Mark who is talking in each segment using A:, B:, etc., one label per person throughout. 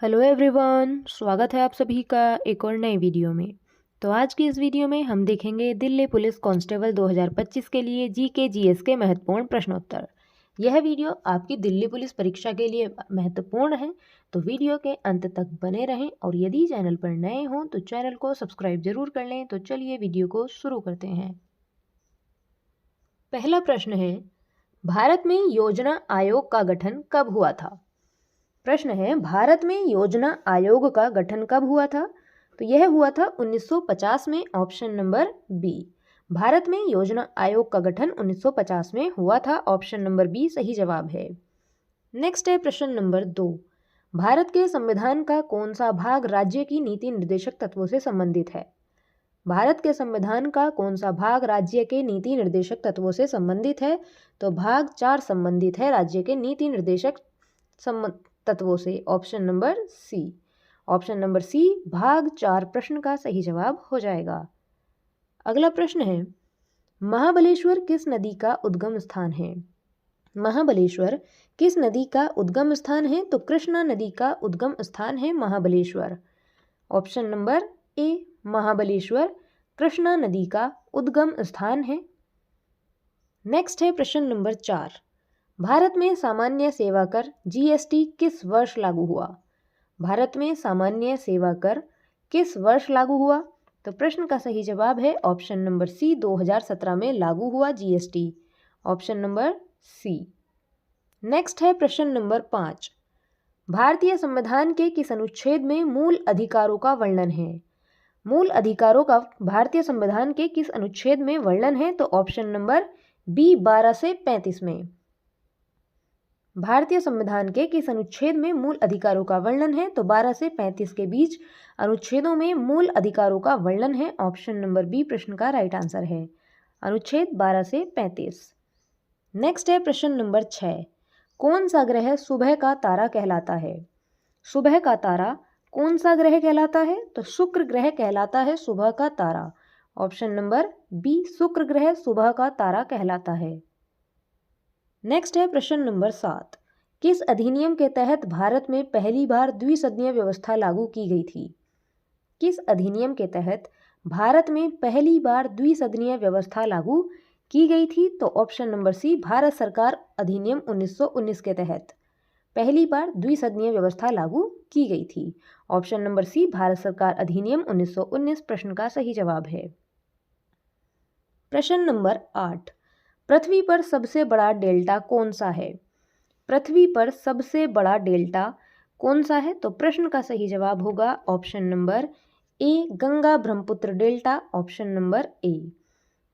A: Hello everyone, स्वागत है आप सभी का एक और नए वीडियो में। तो आज की इस वीडियो में हम देखेंगे दिल्ली पुलिस कांस्टेबल 2025 के लिए जीके जीएस के महत्वपूर्ण प्रश्नोत्तर। यह वीडियो आपकी दिल्ली पुलिस परीक्षा के लिए महत्वपूर्ण है, तो वीडियो के अंत तक बने रहें और यदि चैनल पर नए हों तो चैनल को सब्सक्राइब जरूर कर लें। तो चलिए वीडियो को शुरू करते हैं। पहला प्रश्न है, भारत में योजना आयोग का गठन कब हुआ था? प्रश्न है, भारत में योजना आयोग का गठन कब हुआ था? तो यह हुआ था 1950 में, ऑप्शन नंबर बी। भारत में योजना आयोग का गठन 1950 में हुआ था, ऑप्शन नंबर बी सही जवाब है। नेक्स्ट है प्रश्न नंबर 2। भारत के संविधान का कौन सा भाग राज्य की नीति निर्देशक तत्वों से संबंधित है? भारत के संविधान का कौन सा भाग राज्य के नीति निर्देशक तत्वों से संबंधित है? तो भाग 4 संबंधित है राज्य के नीति निर्देशक तत्वों से, option number C. Option number C भाग 4 प्रश्न का सही जवाब हो जाएगा। अगला प्रश्न है, महाबलेश्वर किस नदी का उद्गम स्थान है? महाबलेश्वर किस नदी का उद्गम स्थान है? तो कृष्णा नदी का उद्गम स्थान है महाबलेश्वर। ऑप्शन नंबर ए, महाबलेश्वर कृष्णा नदी का उद्गम स्थान है। नेक्स्ट है प्रश्न नंबर 4। भारत में सामान्य सेवा कर जीएसटी किस वर्ष लागू हुआ? भारत में सामान्य सेवा कर किस वर्ष लागू हुआ? तो प्रश्न का सही जवाब है ऑप्शन नंबर सी, 2017 में लागू हुआ GST. Option number C. Next है प्रश्न नंबर 5। भारतीय संविधान के किस अनुच्छेद में मूल अधिकारों का वर्णन है? मूल अधिकारों का भारतीय संविधान के किस अनुच्छेद में वर्णन है? तो ऑप्शन नंबर बी, 12 से 35 में। भारतीय संविधान के किस अनुच्छेद में मूल अधिकारों का वर्णन है? तो 12 से 35 के बीच अनुच्छेदों में मूल अधिकारों का वर्णन है। ऑप्शन नंबर बी प्रश्न का राइट आंसर है, अनुच्छेद 12 से 35। नेक्स्ट है प्रश्न नंबर 6। कौन सा ग्रह सुबह का तारा कहलाता है? सुबह का तारा कौन सा ग्रह कहलाता है? तो शुक्र ग्रह कहलाता है सुबह का तारा। ऑप्शन नंबर बी, शुक्र ग्रह सुबह का तारा कहलाता है। नेक्स्ट है प्रश्न नंबर 7। किस अधिनियम के तहत भारत में पहली बार द्विसदनीय व्यवस्था लागू की गई थी? किस अधिनियम के तहत भारत में पहली बार द्विसदनीय व्यवस्था लागू की गई थी? तो ऑप्शन नंबर सी, भारत सरकार अधिनियम 1919 के तहत पहली बार द्विसदनीय व्यवस्था लागू की गई थी। ऑप्शन नंबर सी, भारत सरकार अधिनियम 1919 प्रश्न का सही जवाब है। प्रश्न नंबर 8। पृथ्वी पर सबसे बड़ा डेल्टा कौन सा है? पृथ्वी पर सबसे बड़ा डेल्टा कौन सा है? तो प्रश्न का सही जवाब होगा option number A, Ganga Brahmaputra delta. Option number A.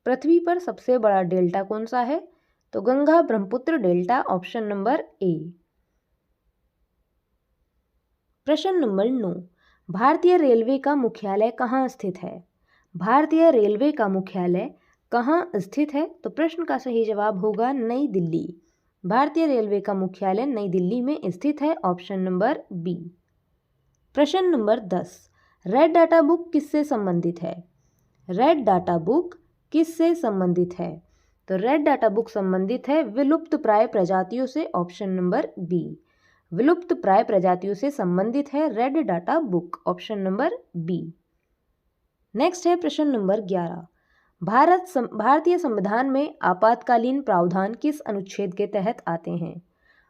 A: पृथ्वी पर सबसे बड़ा डेल्टा कौन सा है? तो Ganga Brahmaputra delta. Option number A. प्रश्न नंबर 9। भारतीय रेलवे का मुख्यालय कहाँ स्थित है? भारतीय रेलवे का मुख्यालय कहाँ स्थित है? तो प्रश्न का सही जवाब होगा नई दिल्ली। भारतीय रेलवे का मुख्यालय नई दिल्ली में स्थित है। Option number B. प्रश्न नंबर 10। रेड डाटा बुक किससे संबंधित है? रेड डाटा बुक किससे संबंधित है? तो रेड डाटा बुक संबंधित है विलुप्त प्राय प्रजातियों से। ऑप्शन नंबर बी, विलुप्त प्राय प्रजातियों से संबंधित है red data book. Option number B. Next है प्रश्न नंबर 11। भारतीय संविधान में आपातकालीन प्रावधान किस अनुच्छेद के तहत आते हैं?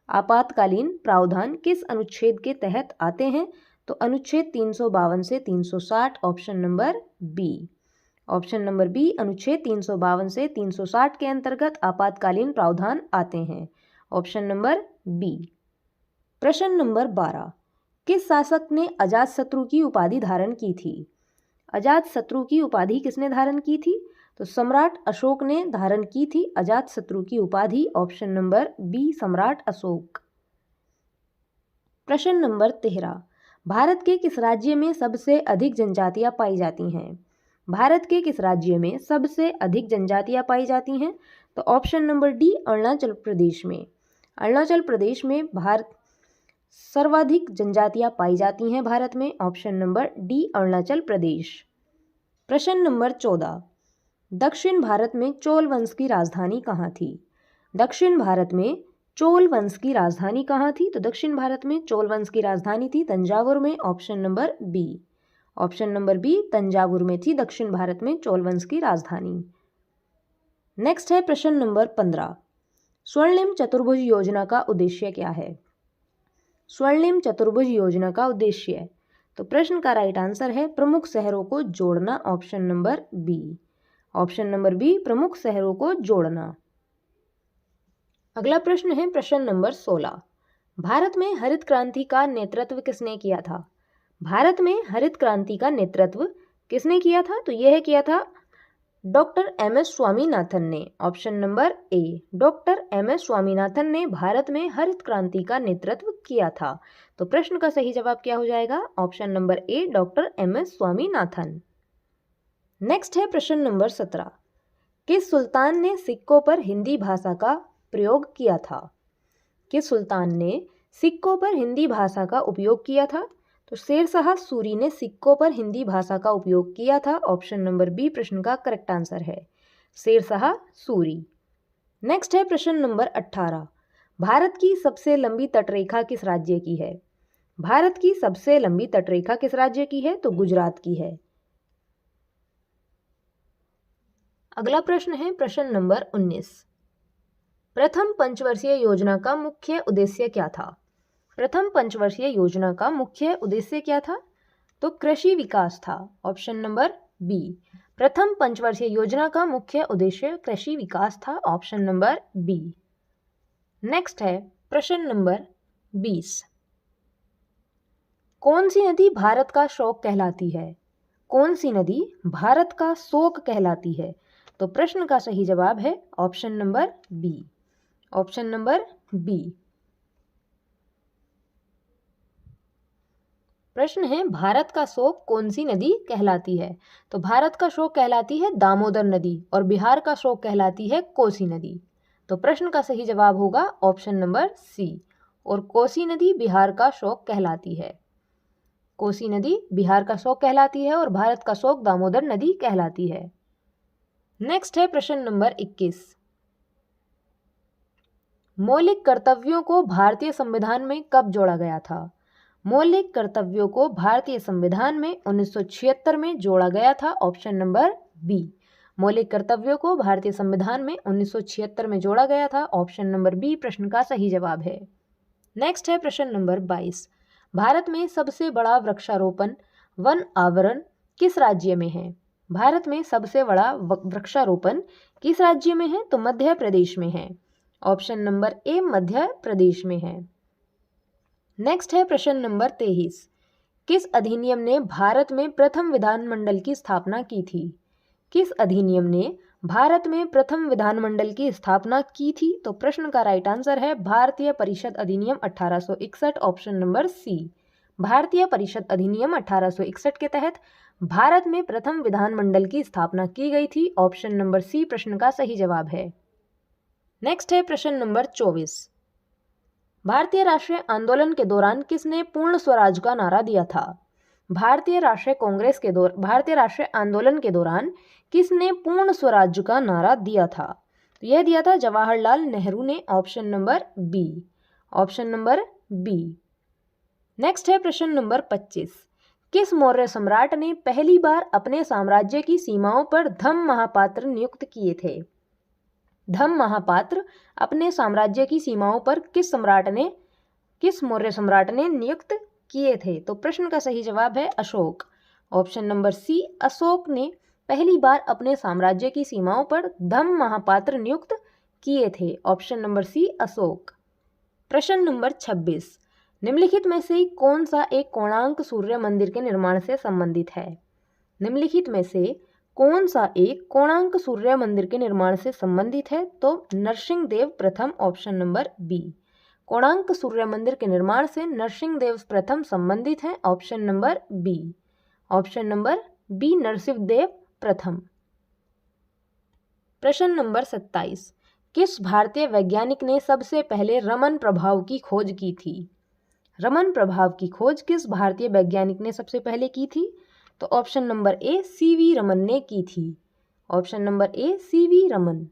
A: आपातकालीन प्रावधान किस अनुच्छेद के तहत आते हैं? तो अनुच्छेद 352 से 360। Option number B. Option number B, अनुच्छेद 352 से 360 के अंतर्गत आपातकालीन प्रावधान आते हैं। Option number B. प्रश्न नंबर 12। किस शासक ने अजातशत्रु की उपाधि धारण की थी? अजातशत्रु की उपाधि किसने धारण की थी? तो सम्राट अशोक ने धारण की थी अजातशत्रु की उपाधि। ऑप्शन नंबर बी, सम्राट अशोक। प्रश्न नंबर 13। भारत के किस राज्य में सबसे अधिक जनजातियां पाई जाती हैं? भारत के किस राज्य में सबसे अधिक जनजातियां पाई जाती हैं? तो option number D, Arunachal Pradesh में। अरुणाचल प्रदेश में भारत सर्वाधिक जनजातियां पाई जाती हैं भारत में। Option number D, Arunachal Pradesh. प्रश्न नंबर 14। दक्षिण भारत में चोल वंश की राजधानी कहाँ थी? दक्षिण भारत में चोल वंश की राजधानी कहाँ थी? तो दक्षिण भारत में चोल वंश की राजधानी थी तंजावुर में। Option number B. Option number B, Thanjavur में थी दक्षिण भारत में चोल वंश की राजधानी। नेक्स्ट है प्रश्न नंबर 15। स्वर्णिम चतुर्भुज योजना का उद्देश्य क्या है? स्वर्णिम चतुर्भुज योजना का उद्देश्य, तो प्रश्न का राइट आंसर है प्रमुख शहरों को जोड़ना। Option number B. Option number B, प्रमुख शहरों को जोड़ना। अगला प्रश्न है प्रश्न नंबर 16। भारत में हरित क्रांति का नेतृत्व किसने किया था? भारत में हरित क्रांति का नेतृत्व किसने किया था? तो यह किया था डॉक्टर एम.एस. स्वामीनाथन ने। Option number A, doctor M S. Swaminathan ने भारत में हरित क्रांति का नेतृत्व किया था। तो प्रश्न का सही जवाब क्या हो जाएगा? Option number A, doctor M S. Swaminathan. Next है प्रश्न नंबर 17। किस सुल्तान ने सिक्कों पर हिंदी भाषा का प्रयोग किया था? किस सुल्तान ने सिक्कों पर हिंदी भाषा का उपयोग किया था? तो शेरशाह सूरी ने सिक्कों पर हिंदी भाषा का उपयोग किया था। ऑप्शन नंबर बी प्रश्न का करेक्ट आंसर है, शेरशाह सूरी। नेक्स्ट है प्रश्न नंबर 18। भारत की सबसे लंबी तटरेखा किस राज्य की है? भारत की सबसे लंबी तटरेखा किस राज्य की है? तो गुजरात की है। अगला प्रश्न है प्रश्न नंबर 19। प्रथम पंचवर्षीय योजना का मुख्य उद्देश्य क्या था? प्रथम पंचवर्षीय योजना का मुख्य उद्देश्य क्या था? तो कृषि विकास था। Option number B. प्रथम पंचवर्षीय योजना का मुख्य उद्देश्य कृषि विकास था। Option number B. नेक्स्ट है प्रश्न नंबर 20। कौन सी नदी भारत का शोक कहलाती है? कौन सी नदी भारत का शोक कहलाती है? तो प्रश्न का सही जवाब है option number B. Option number B. प्रश्न है भारत का शोक कौन सी नदी कहलाती है? तो भारत का शोक कहलाती है दामोदर नदी और बिहार का शोक कहलाती है कोसी नदी। तो प्रश्न का सही जवाब होगा ऑप्शन नंबर सी, और कोसी नदी बिहार का शोक कहलाती है। कोसी नदी बिहार का शोक कहलाती है और भारत का शोक दामोदर नदी कहलाती है। नेक्स्ट है प्रश्न नंबर 21। मौलिक कर्तव्यों को भारतीय संविधान में कब जोड़ा गया था? मौलिक कर्तव्यों को भारतीय संविधान में 1976 में जोड़ा गया था। Option number B. मौलिक कर्तव्यों को भारतीय संविधान में 1976 में जोड़ा गया था। ऑप्शन नंबर बी प्रश्न का सही जवाब है। नेक्स्ट है प्रश्न नंबर 22। भारत में सबसे बड़ा वृक्षारोपण वन आवरण किस राज्य में है? भारत में सबसे बड़ा वृक्षारोपण किस राज्य में है? तो मध्य प्रदेश में है। ऑप्शन नंबर ए, मध्य प्रदेश में है। नेक्स्ट है प्रश्न नंबर 23। किस अधिनियम ने भारत में प्रथम विधानमंडल की स्थापना की थी? किस अधिनियम ने भारत में प्रथम विधानमंडल की स्थापना की थी? तो प्रश्न का राइट आंसर है भारतीय परिषद अधिनियम 1861। Option number C. भारतीय परिषद अधिनियम 1861 के तहत भारत में प्रथम विधानमंडल की स्थापना की गई थी। ऑप्शन नंबर सी प्रश्न का सही जवाब है। नेक्स्ट है प्रश्न नंबर 24। भारतीय राष्ट्रीय आंदोलन के दौरान किसने पूर्ण स्वराज का नारा दिया था? भारतीय राष्ट्रीय आंदोलन के दौरान किसने पूर्ण स्वराज का नारा दिया था? तो यह दिया था जवाहरलाल नेहरू ने। Option number B. Option number B. Next है प्रश्न नंबर 25। किस मौर्य सम्राट ने पहली बार अपने साम्राज्य की सीमाओं पर धम्म महापात्र नियुक्त किए थे? धम्म महापात्र अपने साम्राज्य की सीमाओं पर किस मौर्य सम्राट ने नियुक्त किए थे? तो प्रश्न का सही जवाब है Ashoka. Option number C, Ashoka ने पहली बार अपने साम्राज्य की सीमाओं पर धम्म महापात्र नियुक्त किए थे। Option number C, Ashoka. प्रश्न नंबर 26। निम्नलिखित में से कौन सा एक कोणार्क सूर्य मंदिर के निर्माण से संबंधित है? निम्नलिखित में से कौन सा एक कोणार्क सूर्य मंदिर के निर्माण से संबंधित है? तो नरसिंहदेव प्रथम। Option number B. कोणार्क सूर्य मंदिर के निर्माण से नरसिंहदेव प्रथम संबंधित है। Option number B. Option number B, Narasimhadeva प्रथम। प्रश्न नंबर 27। किस भारतीय वैज्ञानिक ने सबसे पहले रमन प्रभाव की खोज की थी? रमन प्रभाव की खोज किस भारतीय वैज्ञानिक ने सबसे पहले की थी? तो ऑप्शन नंबर ए, सीवी रमन ने की थी। ऑप्शन नंबर ए, सीवी रमन।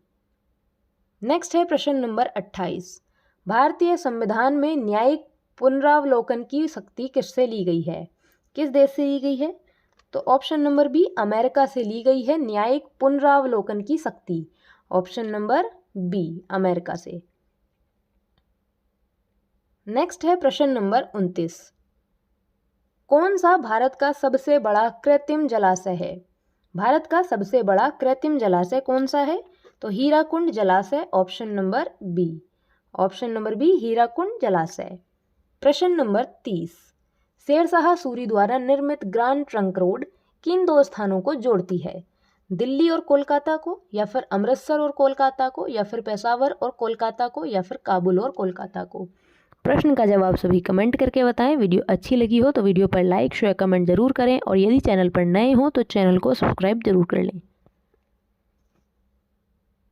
A: नेक्स्ट है प्रश्न नंबर 28। भारतीय संविधान में न्यायिक पुनरावलोकन की शक्ति किससे ली गई है? किस देश से ली गई है? तो ऑप्शन नंबर बी, अमेरिका से ली गई है न्यायिक पुनरावलोकन की शक्ति। ऑप्शन नंबर बी, अमेरिका से। नेक्स्ट है प्रश्न नंबर 29। कौन सा भारत का सबसे बड़ा कृत्रिम जलाशय है? भारत का सबसे बड़ा कृत्रिम जलाशय कौन सा है? तो हीराकुंड जलाशय। Option number B. Option number B, Hirakud जलाशय। प्रश्न नंबर 30। शेरशाह सूरी द्वारा निर्मित ग्रैंड ट्रंक रोड किन दो स्थानों को जोड़ती है? दिल्ली और कोलकाता को, या फिर अमृतसर और कोलकाता को, या फिर पेशावर और कोलकाता को, या फिर काबुल और कोलकाता को? प्रश्न का जवाब सभी कमेंट करके बताएं। वीडियो अच्छी लगी हो तो वीडियो पर लाइक शेयर कमेंट जरूर करें और यदि चैनल पर नए हो तो चैनल को सब्सक्राइब जरूर कर लें।